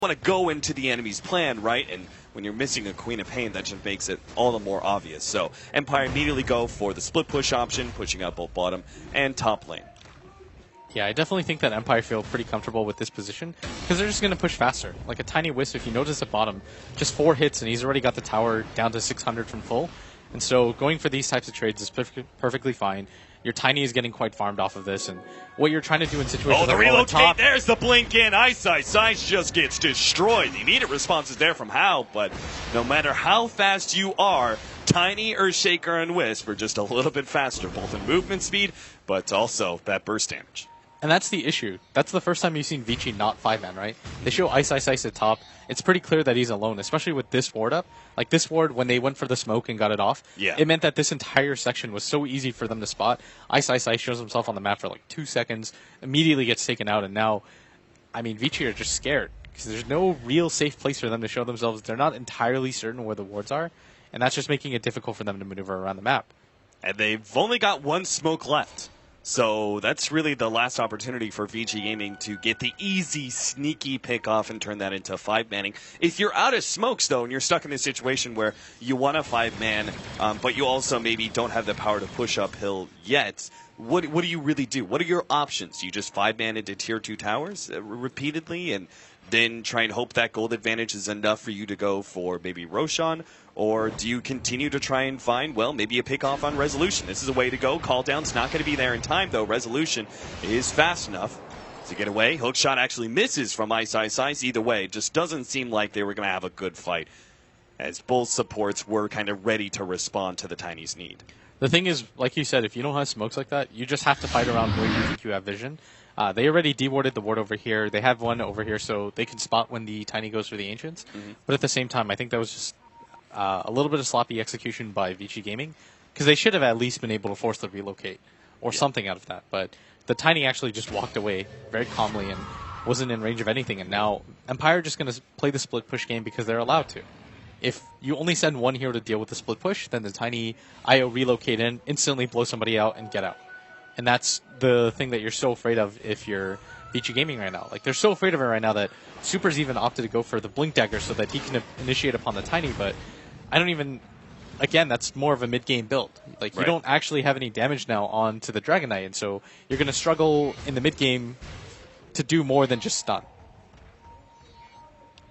want to go into the enemy's plan, right? And when you're missing a Queen of Pain, that just makes it all the more obvious. So Empire immediately go for the split push option, pushing out both bottom and top lane. Yeah, I definitely think that Empire feel pretty comfortable with this position because they're just going to push faster. Like a Tiny Wisp, if you notice at bottom, just 4 hits and he's already got the tower down to 600 from full. And so going for these types of trades is perfectly fine. Your Tiny is getting quite farmed off of this, and what you're trying to do in situations the like relocate, top, there's the blink in. Ice just gets destroyed. The immediate response is there from Hal, but no matter how fast you are, Tiny, Earthshaker, and Wisp are just a little bit faster, both in movement speed, but also that burst damage. And that's the issue. That's the first time you've seen Vici not 5-man, right? They show Ice at top. It's pretty clear that he's alone, especially with this ward up. Like this ward, when they went for the smoke and got it off, it meant that this entire section was so easy for them to spot. Ice shows himself on the map for like 2 seconds, immediately gets taken out, and now, I mean, Vici are just scared because there's no real safe place for them to show themselves. They're not entirely certain where the wards are, and that's just making it difficult for them to maneuver around the map. And they've only got 1 smoke left. So that's really the last opportunity for VG Gaming to get the easy, sneaky pick off and turn that into 5-manning. If you're out of smokes, though, and you're stuck in this situation where you want a 5-man, but you also maybe don't have the power to push uphill yet, what do you really do? What are your options? Do you just 5-man into tier 2 towers repeatedly and then try and hope that gold advantage is enough for you to go for maybe Roshan? Or do you continue to try and find, well, maybe a pick off on Resolution? This is a way to go. Call down's not going to be there in time, though. Resolution is fast enough to get away. Hookshot actually misses from Ice. Either way, it just doesn't seem like they were going to have a good fight, as both supports were kind of ready to respond to the Tiny's need. The thing is, like you said, if you don't have smokes like that, you just have to fight around where you think you have vision. They already dewarded the ward over here. They have one over here, so they can spot when the Tiny goes for the Ancients. But at the same time, I think that was just a little bit of sloppy execution by Vici Gaming, because they should have at least been able to force the relocate or something out of that. But the Tiny actually just walked away very calmly and wasn't in range of anything. And now Empire just going to play the split push game because they're allowed to. If you only send one hero to deal with the split push, then the Tiny I.O relocate in, instantly blow somebody out, and get out. And that's the thing that you're so afraid of if you're Vici Gaming right now. Like, they're so afraid of it right now that Super's even opted to go for the Blink Dagger so that he can initiate upon the Tiny, but I don't even... Again, that's more of a mid-game build. Like, you don't actually have any damage now onto the Dragon Knight, and so you're going to struggle in the mid-game to do more than just stun.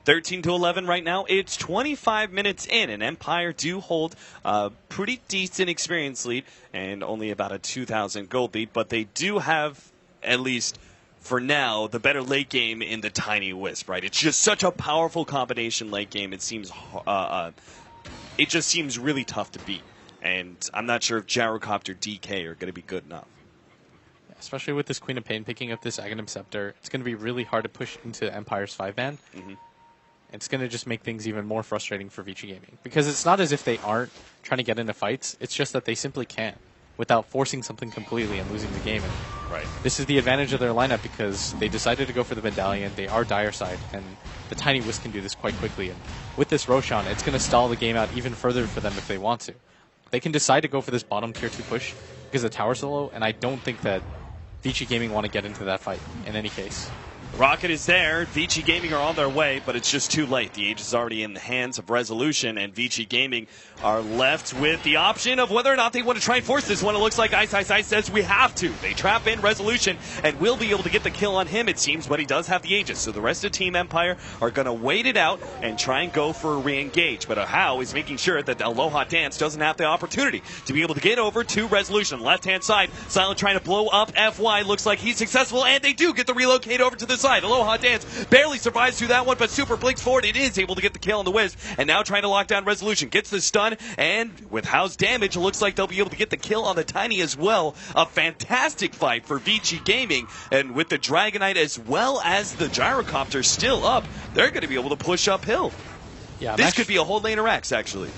13-11 right now. It's 25 minutes in, and Empire do hold a pretty decent experience lead and only about a 2,000 gold lead, but they do have, at least for now, the better late game in the Tiny Wisp, right? It's just such a powerful combination late game. It seems it just seems really tough to beat, and I'm not sure if Gyrocopter DK are going to be good enough. Especially with this Queen of Pain picking up this Aghanim Scepter, it's going to be really hard to push into Empire's 5-man. It's going to just make things even more frustrating for Vici Gaming. Because it's not as if they aren't trying to get into fights, it's just that they simply can't without forcing something completely and losing the game. And this is the advantage of their lineup because they decided to go for the Medallion, they are Dire Side, and the Tiny Wisp can do this quite quickly. And with this Roshan, it's going to stall the game out even further for them if they want to. They can decide to go for this bottom tier 2 push because the tower's so low, and I don't think that Vici Gaming want to get into that fight in any case. Rocket is there. Vici Gaming are on their way, but it's just too late. The age is already in the hands of Resolution, and Vici Gaming are left with the option of whether or not they want to try and force this one. It looks like Ice says we have to. They trap in Resolution and will be able to get the kill on him, it seems, but he does have the Aegis. So the rest of Team Empire are going to wait it out and try and go for a re-engage. But Ahau is making sure that the Aloha Dance doesn't have the opportunity to be able to get over to Resolution. Left-hand side, Silent trying to blow up FY. Looks like he's successful, and they do get the relocate over to the side. Aloha Dance barely survives through that one, but Super blinks forward. It is able to get the kill on the Wisp, and now trying to lock down Resolution. Gets the stun, and with Hao's damage, it looks like they'll be able to get the kill on the Tiny as well. A fantastic fight for Vici Gaming, and with the Dragon Knight as well as the Gyrocopter still up, they're going to be able to push uphill. Yeah, this could be a whole lane of Rex, actually.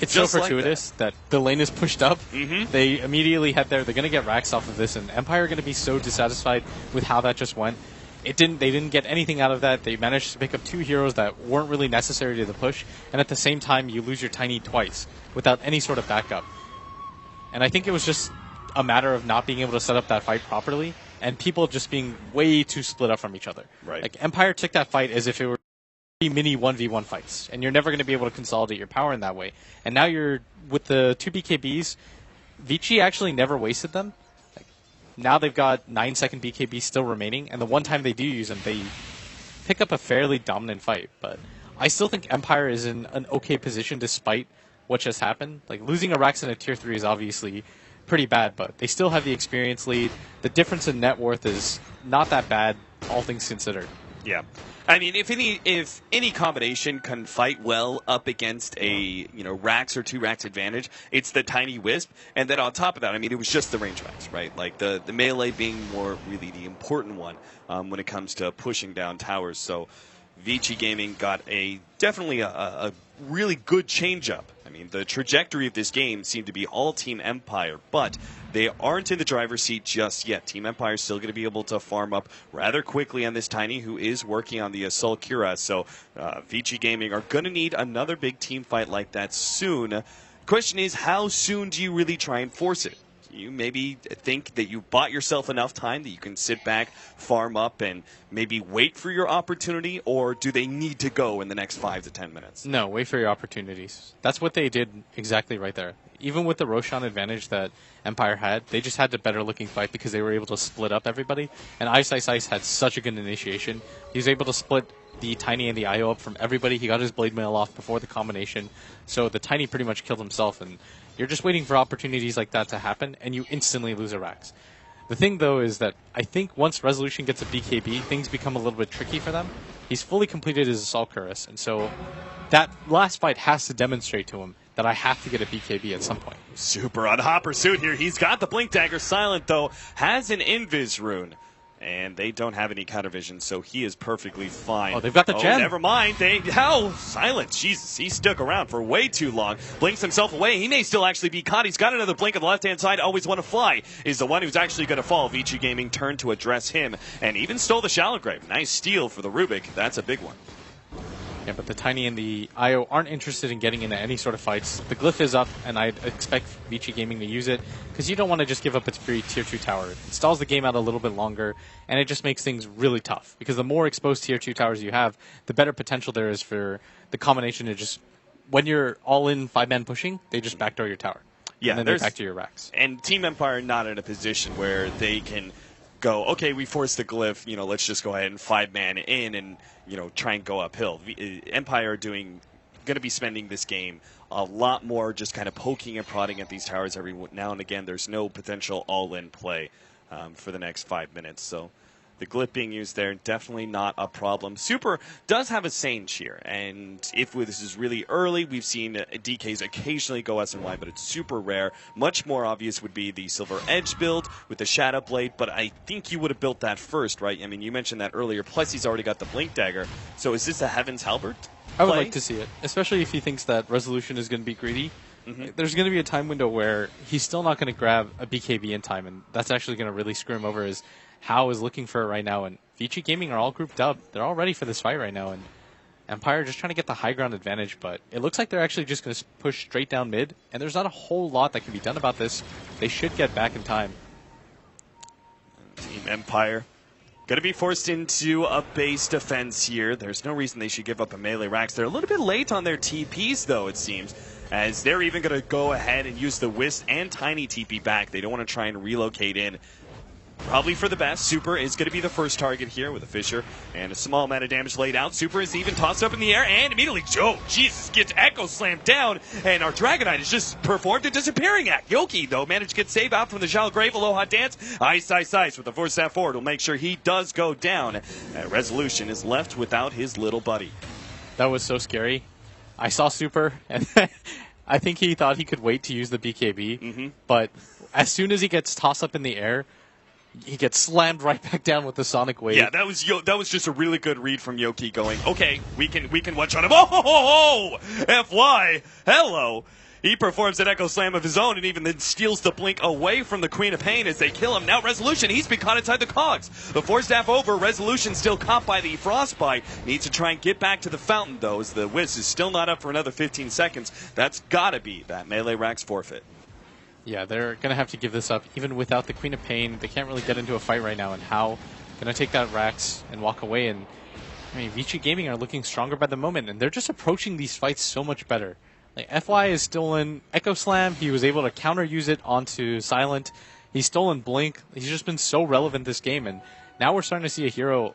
It's just so fortuitous that the lane is pushed up. They immediately head there. They're going to get racks off of this, and Empire are going to be so dissatisfied with how that just went. They didn't get anything out of that. They managed to pick up 2 heroes that weren't really necessary to the push, and at the same time, you lose your Tiny twice without any sort of backup. And I think it was just a matter of not being able to set up that fight properly, and people just being way too split up from each other. Like, Empire took that fight as if it were mini 1v1 fights, and you're never going to be able to consolidate your power in that way. And now you're with the 2 BKBs. Vici actually never wasted them. Like, now they've got 9-second BKB still remaining, and the one time they do use them, they pick up a fairly dominant fight. But I still think Empire is in an okay position despite what just happened. Like, losing a Rax in a tier 3 is obviously pretty bad, but they still have the experience lead. The difference in net worth is not that bad, all things considered. Yeah. I mean, if any combination can fight well up against a Rax or 2 Rax advantage, it's the Tiny Wisp, and then on top of that, I mean, it was just the range Rax, right? Like the melee being more really the important one when it comes to pushing down towers. So Vici Gaming got definitely a really good change up. I mean, the trajectory of this game seemed to be all Team Empire, but they aren't in the driver's seat just yet. Team Empire is still going to be able to farm up rather quickly on this Tiny, who is working on the Assault Cura. So Vici Gaming are going to need another big team fight like that soon. Question is, how soon do you really try and force it? You maybe think that you bought yourself enough time that you can sit back, farm up, and maybe wait for your opportunity, or do they need to go in the next 5 to 10 minutes? No, wait for your opportunities. That's what they did exactly right there. Even with the Roshan advantage that Empire had, they just had the better looking fight because they were able to split up everybody. And Ice had such a good initiation. He was able to split the Tiny and the I.O up from everybody. He got his Blade Mail off before the combination. So the Tiny pretty much killed himself, and you're just waiting for opportunities like that to happen, and you instantly lose a Rax. The thing, though, is that I think once Resolution gets a BKB, things become a little bit tricky for them. He's fully completed his Assault Cuirass, and so that last fight has to demonstrate to him that I have to get a BKB at some point. Super on hot pursuit here. He's got the Blink Dagger. Silent, though, has an Invis rune. And they don't have any counter vision, so he is perfectly fine. Oh, they've got the gem. Never mind. Silent. Jesus, he stuck around for way too long. Blinks himself away. He may still actually be caught. He's got another blink on the left-hand side. Always want to fly is the one who's actually going to fall. Vici Gaming turned to address him and even stole the Shallow Grave. Nice steal for the Rubik. That's a big one. Yeah, but the Tiny and the I.O aren't interested in getting into any sort of fights. The Glyph is up, and I expect Vici Gaming to use it, because you don't want to just give up its free Tier 2 tower. It stalls the game out a little bit longer, and it just makes things really tough, because the more exposed Tier 2 towers you have, the better potential there is for the combination to just, when you're all in 5-man pushing, they just backdoor your tower. Yeah, and then they back to your Rax. And Team Empire not in a position where they can go, okay, we forced the Glyph, let's just go ahead and 5-man in and, try and go uphill. Empire are going to be spending this game a lot more just kind of poking and prodding at these towers every now and again. There's no potential all-in play for the next 5 minutes. So the Glyph being used there, definitely not a problem. Super does have a Sage here, and if this is really early, we've seen DKs occasionally go SNY, but it's super rare. Much more obvious would be the Silver Edge build with the Shadow Blade, but I think you would have built that first, right? I mean, you mentioned that earlier, plus he's already got the Blink Dagger. So is this a Heaven's Halberd I would like to see it, especially if he thinks that Resolution is going to be greedy. There's going to be a time window where he's still not going to grab a BKB in time, and that's actually going to really screw him over. As How is looking for it right now, and Vici Gaming are all grouped up. They're all ready for this fight right now, and Empire just trying to get the high ground advantage, but it looks like they're actually just going to push straight down mid, and there's not a whole lot that can be done about this. They should get back in time. Team Empire going to be forced into a base defense here. There's no reason they should give up a melee Rax. They're a little bit late on their TPs, though, it seems, as they're even going to go ahead and use the Wisp and Tiny TP back. They don't want to try and relocate in. Probably for the best. Super is going to be the first target here with a Fissure and a small amount of damage laid out. Super is even tossed up in the air and immediately, Jesus, gets Echo slammed down, and our Dragonite has just performed a disappearing act. Yoki, though, managed to get save out from the Shallow Grave. Aloha Dance. Ice with the force step forward will make sure he does go down. Resolution is left without his little buddy. That was so scary. I saw Super, and I think he thought he could wait to use the BKB, but as soon as he gets tossed up in the air, he gets slammed right back down with the Sonic Wave. Yeah, that was just a really good read from Yoki going, okay, we can watch on him. Oh, FY, hello. He performs an Echo Slam of his own and even then steals the blink away from the Queen of Pain as they kill him. Now Resolution, he's been caught inside the cogs. The Force Staff over, Resolution still caught by the Frostbite. Needs to try and get back to the fountain, though, as the Wisp is still not up for another 15 seconds. That's gotta be that melee Rax forfeit. Yeah, they're going to have to give this up. Even without the Queen of Pain, they can't really get into a fight right now. And How going to take that Rax and walk away. And I mean, VG Gaming are looking stronger by the moment, and they're just approaching these fights so much better. Like, FY is still in Echo Slam. He was able to counter-use it onto Silent. He's stolen Blink. He's just been so relevant this game, and now we're starting to see a hero.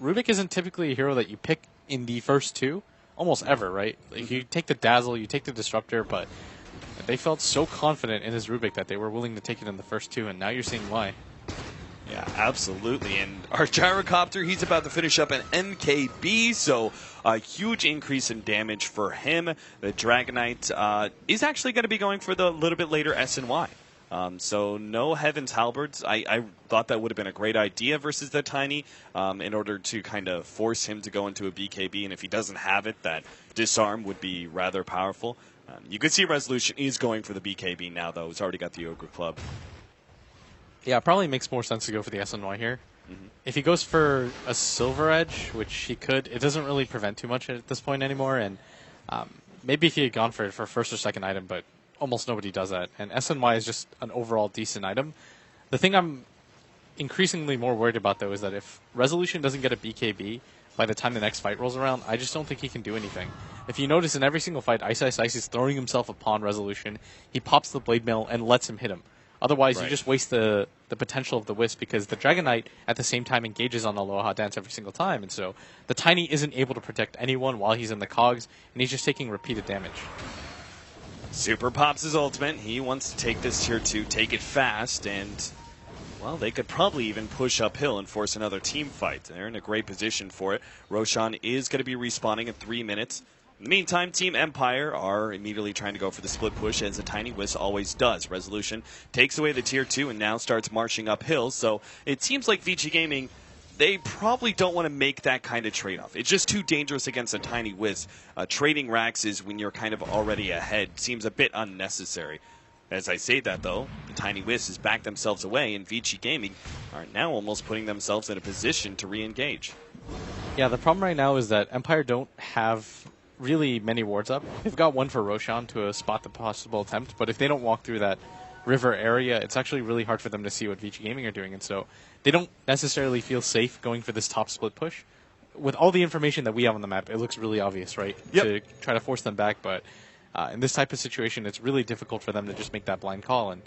Rubik isn't typically a hero that you pick in the first two, almost ever, right? Like, you take the Dazzle, you take the Disruptor, but they felt so confident in his Rubik that they were willing to take it in the first two, and now you're seeing why. Yeah, absolutely. And our Gyrocopter, he's about to finish up an MKB, so a huge increase in damage for him. The Dragonite is actually going to be going for the little bit later SNY. So no Heaven's Halberds. I thought that would have been a great idea versus the Tiny in order to kind of force him to go into a BKB. And if he doesn't have it, that Disarm would be rather powerful. You could see Resolution is going for the BKB now, though. He's already got the Ogre Club. Yeah, it probably makes more sense to go for the SNY here. Mm-hmm. If he goes for a Silver Edge, which he could, it doesn't really prevent too much at this point anymore. And maybe if he had gone for it for first or second item, but almost nobody does that. And SNY is just an overall decent item. The thing I'm increasingly more worried about, though, is that if Resolution doesn't get a BKB by the time the next fight rolls around, I just don't think he can do anything. If you notice in every single fight, Ice is throwing himself upon Resolution. He pops the Blade Mail and lets him hit him. Otherwise, you just waste the potential of the Wisp, because the Dragonite at the same time engages on Aloha Dance every single time. And so the Tiny isn't able to protect anyone while he's in the cogs, and he's just taking repeated damage. Super pops his ultimate. He wants to take this tier 2, take it fast, and, well, they could probably even push uphill and force another team fight. They're in a great position for it. Roshan is going to be respawning in 3 minutes. In the meantime, Team Empire are immediately trying to go for the split push, as the Tiny Wisp always does. Resolution takes away the tier 2 and now starts marching uphill, so it seems like VG Gaming, they probably don't want to make that kind of trade-off. It's just too dangerous against a Tiny Wisp. Trading racks is when you're kind of already ahead. Seems a bit unnecessary. As I say that, though, the Tiny Wisp has backed themselves away, and VG Gaming are now almost putting themselves in a position to re-engage. Yeah, the problem right now is that Empire don't have really many wards up. They've got one for Roshan to spot the possible attempt, but if they don't walk through that river area, it's actually really hard for them to see what VG Gaming are doing, and so they don't necessarily feel safe going for this top split push. With all the information that we have on the map, it looks really obvious, right? Yep. To try to force them back, but in this type of situation, it's really difficult for them to just make that blind call, and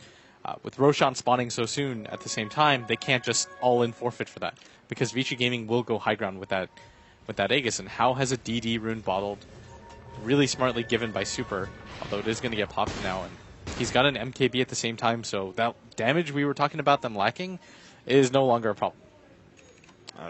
with Roshan spawning so soon at the same time, they can't just all-in forfeit for that, because VG Gaming will go high ground with that Aegis, and how has a DD rune bottled? Really smartly given by Super, although it is going to get popped now, and he's got an MKB at the same time, so that damage we were talking about them lacking is no longer a problem.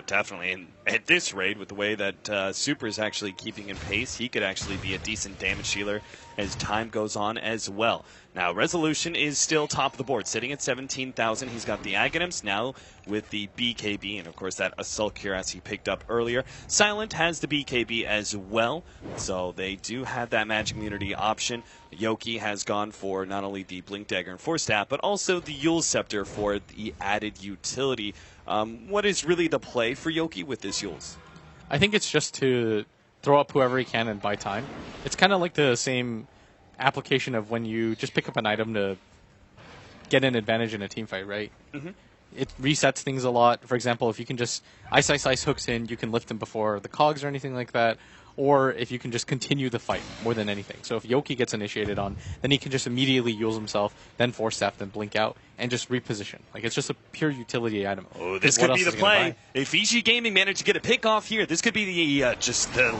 Definitely, and at this rate, with the way that Super is actually keeping in pace, he could actually be a decent damage dealer as time goes on as well. Now, Resolution is still top of the board, sitting at 17,000. He's got the Aghanims now with the BKB, and of course that Assault Cuirass he picked up earlier. Silent has the BKB as well, so they do have that Magic Immunity option. Yoki has gone for not only the Blink Dagger and Force Staff, but also the Yule Scepter for the added utility. What is really the play for Yoki with this Yules? I think it's just to throw up whoever he can and buy time. It's kind of like the same application of when you just pick up an item to get an advantage in a team fight, right? Mm-hmm. It resets things a lot. For example, if you can just Ice hooks in, you can lift him before the cogs or anything like that. Or if you can just continue the fight more than anything. So if Yoki gets initiated on, then he can just immediately use himself, then Force Staff, then Blink out, and just reposition. Like, it's just a pure utility item. Oh, this could be the play. If VG Gaming managed to get a pick off here, this could be the just the